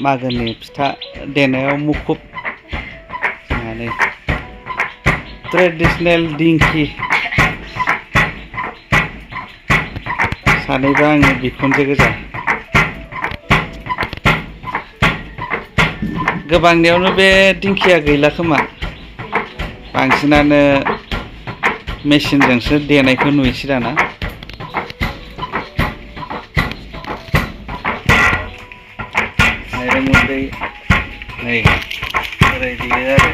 मागोनि फिथा देनायाव मुखुब जोंहानि ट्रेडिशनेल दिंखि सानैबो आंनि बिखुनजो गोजा गोबांनियावनो बे दिंखिया गैला खोमा बांसिनानो मेचिनजोंसो देनायखौ नुयोसै दाना माइरं गुन्दै नै ओरै देयो आरो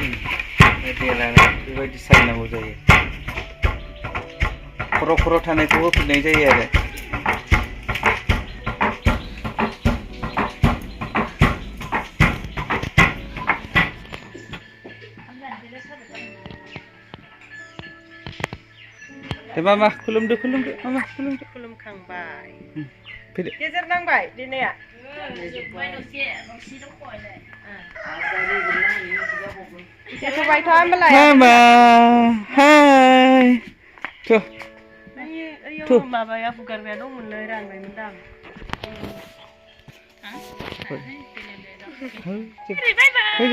देनानै बेबायदि सालिनांगौ जायो खर' खर' थानायखौ होफिननाय जायो आरो Mama, खुलुमदो Mama, खुलुमदो खुलुमखांबाय फैदो गेजेर नांबाय दिनैया Mama, hi Tuh माबाया फुगारबाया दंमोनलै रानबायमोनदां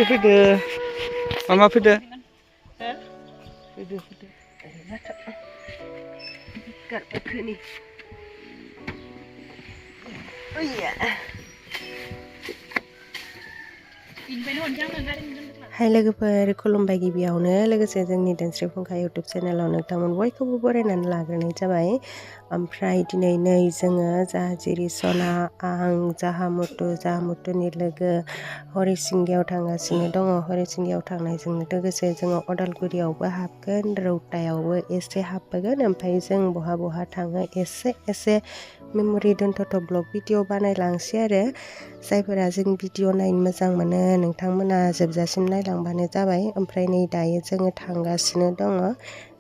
फैदो Mama फैदो Ini. Oh iya. Hai लोगोफोर खुलुमबाय गिबियावनो लोगोसे जोंनि दोनस्रि फुंखा YouTube चेनेलाव नोंथांमोन बयखौबो बरायनानै लाग्रोनाय जाबाय ओमफ्राय दिनै नै जोङो जेरिसना आं जाहामुतुनि लोगो हरिसिंगायाव थांगासिनो दङ हरिसिंगायाव थांनायजों लोगोसे जोङो अदालगुरियावबो हाबगोन रौतायावबो एसे हाबबोगोन ओमफ्राय जों बहा थाङो एसे मेम'रि दोनथ'थ' ब्लग भिडिअ बानायलांसै आरो जायफोरा जों भिडिअ नायनो मोजां मोनो नोंथांमोना जोबजासिम नायलांबानो जाबाय ओमफ्राय नै दायो जोङो थांगासिनो दङ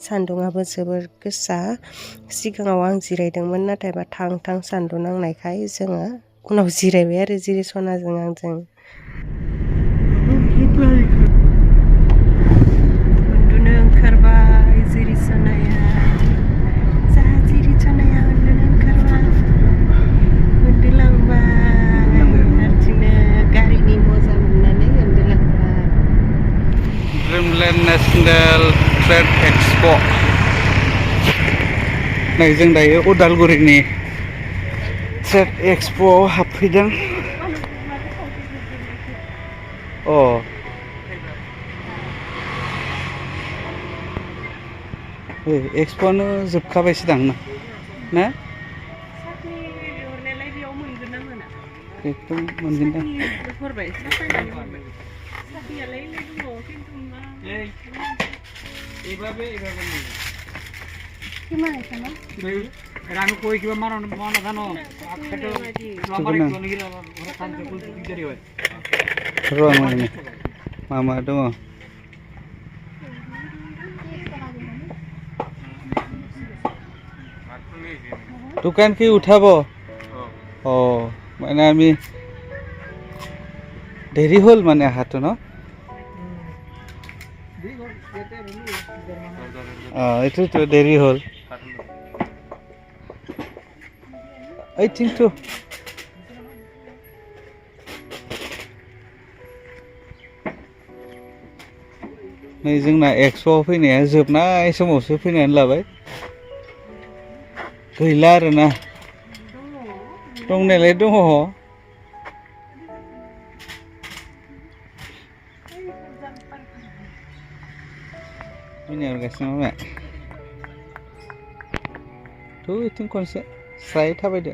सान्दुङाबो जोबोर गोसा सिगाङाव आं जिरायदोंमोन नाथायबा थां सान्दुं नांनायखाय जोङो उनाव जिरायबाय आरो जिरिसनाजों आंजों उन्दुनो ओंखारबाय जिरिसनाया उन्दुनो ओंखारबाय उन्दुलांबाय हारसिंनो गारिनि मजा मोननानै उन्दुलांबाय ड्रिमलेण्ड नेशनेल ट्रेड एक्सपो नै जों दायो उदालगुरिनि ट्रेड एक्सपोआव हाबफैदों एक्सपोआनो जोबखाबायसो दां ना एकदम मोनगोन दां Mama dong Tukan ki uthabo মানে আমি দেৰি হল মানে হাতো ন এইটো দেৰি হল I think so नै जोंना एक्स'आव फैनाया जोबनाय समावसो फैनानै लाबाय गैला आरोना दंनायालाय दङ फैनायगासिनो मा थ' इथिं खनसे स्राय थाबायदो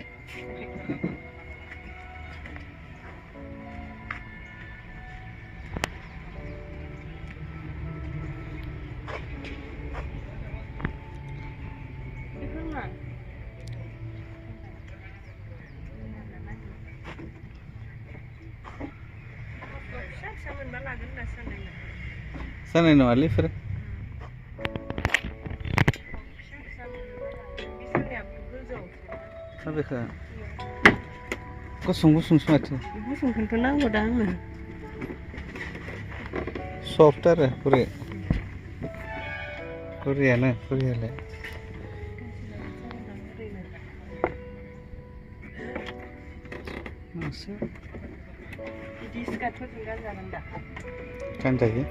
जानाय नङालै इफोरो बेखौ गुसुंसो माथो गुसुंखौथ' नांगौ दा आंनो सफ्ट आरो पुरियालाय बिस्काटफोरजों गानजागोन दा गानजायो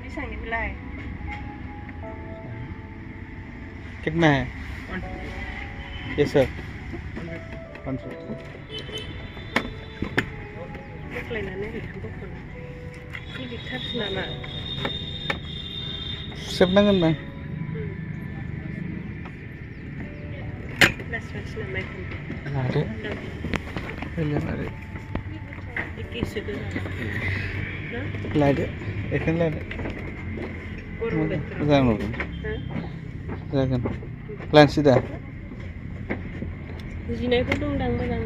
बेसेबांनिफ्राय कितना है ये सर 150 बोख्लायनानै ओरैनो बोख'नो गिदिरथारसो नामा सेबनांगोन दां लासै लासै नामा बेखौनो लादो लादो एखेसो गोजा लादो बेखौनो लादो गरम बोथोराव मोजां नुदों जागोन लानोसै दा बुजिनायफोर दंदां मोजां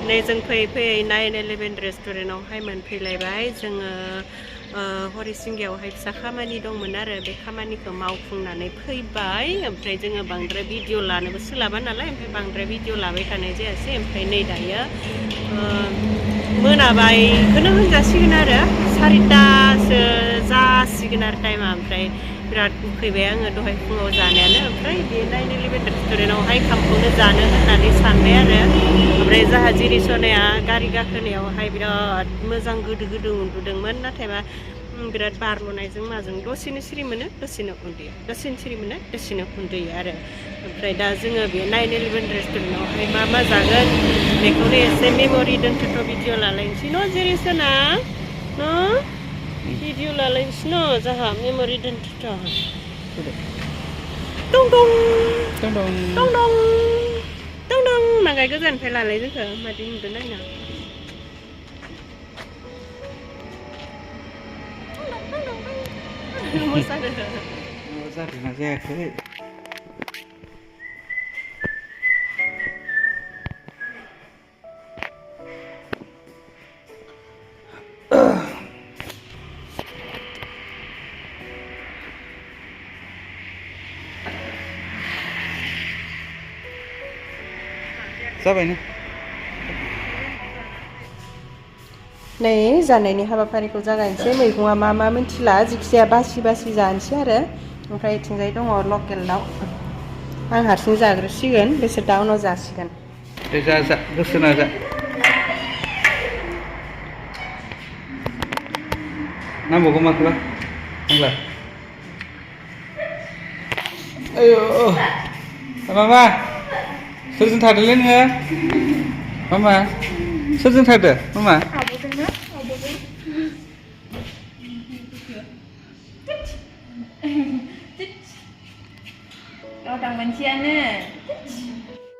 नै जों फैयै फैयै 9/11 रेस्टुरेन्टावहाय मोनफैलायबाय जोङो हरिसिंगायावहाय फिसा खामानि दंमोन आरो बे खामानिखौ मावफुंनानै फैबाय ओमफ्राय जोङो बांद्राय भिडिअ लानोबो सोलाबा नालाय ओमफ्राय बांद्राय भिडिअ लाबाय थानाय जायासै ओमफ्राय नै दायो मोनाबायखौनो होनजासिगोन आरो 4टासो जासिगोन आरो टाइमा ओमफ्राय बिराद उखैबाय आङो दहाय फुङाव जानायानो ओमफ्राय बे 9/11 रेस्टुरेन्टावहाय ओंखामखौनो जानो होननानै सानबाय आरो ओमफ्राय जोंहा जिरिसनाया गारि गाखोनायावहाय बिराद मोजां गोदो गोदो उन्दुदोंमोन नाथायबा बिराद बारल'नायजों माजों दसेनो सिरि मोनो दसेनो उन्दुयो दसेनो सिरि मोनो दसेनो उन्दुयो आरो ओमफ्राय दा जोङो बे 9/11 रेस्टुरेन्टावहाय मा जागोन बेखौनो एसे मेम'रि दोनथ'थ' भिडिअ लालायनोसै न' जिरिसना न' भिडिअ लालायनोसै न' जोंहा मेम'रि दोनथ'थ' दं दं दं दं दं दं दं दं नागाय गोजाननिफ्राय लालाय जोंखौ मादि नुदों नायना मोसादों जादोंना जायाखै जाबाय ना नै जानायनि हाबाफारिखौ जागायनोसै मैगङा मा मिन्थिला जिखिजाया बासि बासि जानोसै आरो ओमफ्राय इथिंजाय दङ लकेल दाउ आं हारसिं जाग्रोसिगोन बिसोर दा उनाव जासिगोन दे जा गोसोना जा नांबावगौ माखौबा नांला आयौ मामा सोरजों थादोंलै नोङो मामा सोरजों थादों मामा Orang manusia ni.